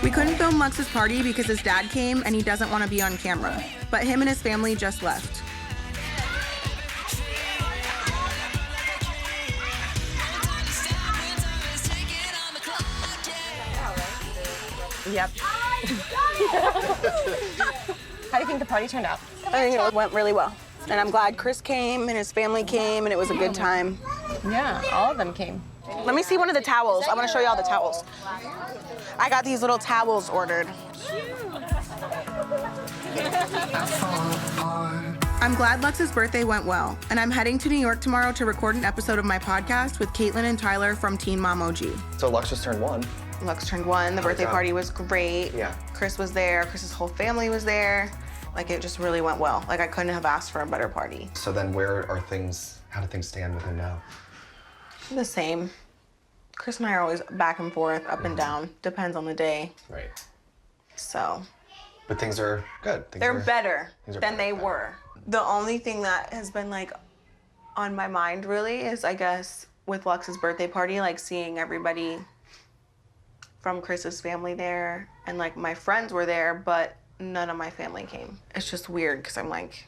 We couldn't film Lux's party because his dad came and he doesn't want to be on camera, but him and his family just left. Yep. How do you think the party turned out? I think it went really well. And I'm glad Chris came and his family came and it was a good time. Yeah, all of them came. Let me see one of the towels. I want to show you all the towels. I got these little towels ordered. I'm glad Lux's birthday went well, and I'm heading to New York tomorrow to record an episode of my podcast with Kailyn and Tyler from Teen Mom OG. So Lux just turned 1. Lux turned 1. The birthday party was great. Yeah. Chris was there. Chris's whole family was there. Like, it just really went well. Like, I couldn't have asked for a better party. So then how do things stand with him now? The same. Chris and I are always back and forth, up and down. Depends on the day. Right. So. But things are good. They're better than they were. The only thing that has been, like, on my mind, really, is, I guess, with Lux's birthday party, like, seeing everybody from Chris's family there. And, like, my friends were there, but none of my family came. It's just weird, because I'm like,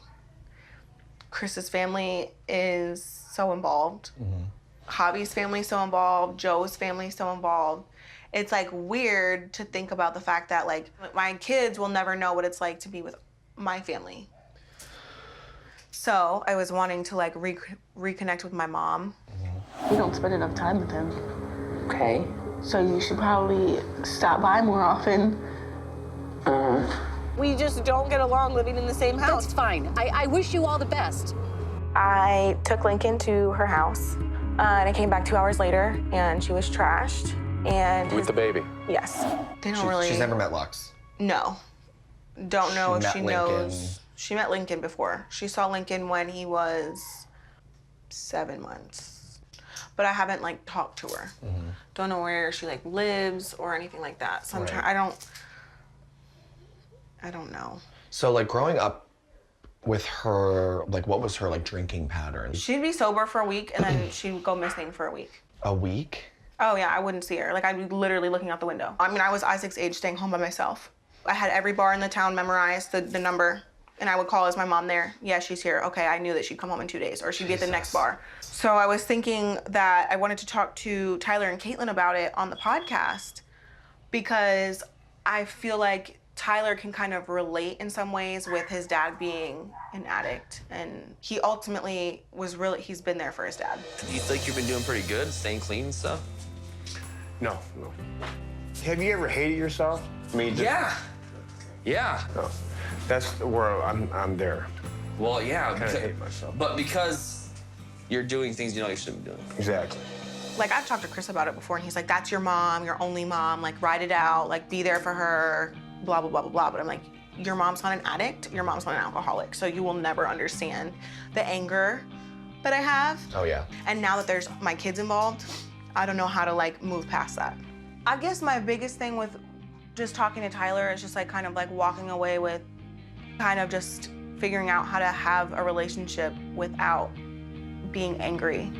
Chris's family is so involved. Mm-hmm. Javi's family so involved. Joe's family so involved. It's, like, weird to think about the fact that, like, my kids will never know what it's like to be with my family. So I was wanting to, like, reconnect with my mom. You don't spend enough time with him. Okay. So you should probably stop by more often. We just don't get along living in the same house. That's fine. I wish you all the best. I took Lincoln to her house, and I came back 2 hours later, and she was trashed. And with the baby? Yes. They don't really. She's never met Lux? No. Don't know if she knows. Lincoln. She met Lincoln before. She saw Lincoln when he was 7 months. But I haven't, like, talked to her. Mm-hmm. Don't know where she, like, lives or anything like that. So I don't know. So, like, growing up with her, like, what was her, like, drinking pattern? She'd be sober for a week, and then she'd go missing for a week. A week? Oh, yeah, I wouldn't see her. Like, I'd be literally looking out the window. I mean, I was Isaac's age, staying home by myself. I had every bar in the town memorized, the number, and I would call, is my mom there? Yeah, she's here. Okay, I knew that she'd come home in 2 days, or she'd be at the next bar. So I was thinking that I wanted to talk to Tyler and Kailyn about it on the podcast, because I feel like Tyler can kind of relate in some ways with his dad being an addict, and he ultimately he's been there for his dad. Do you think you've been doing pretty good, staying clean and stuff? No. Have you ever hated yourself? I mean, Yeah. No. That's where I'm there. Well, yeah. I kind of hate myself. But because you're doing things you know you shouldn't be doing. Exactly. Like, I've talked to Chris about it before, and he's like, that's your mom, your only mom, like, ride it out, like, be there for her, blah, blah, blah, blah, blah. But I'm like, your mom's not an addict, your mom's not an alcoholic, so you will never understand the anger that I have. Oh, yeah. And now that there's my kids involved, I don't know how to, like, move past that. I guess my biggest thing with just talking to Tyler is just, like, kind of, like, walking away with kind of just figuring out how to have a relationship without being angry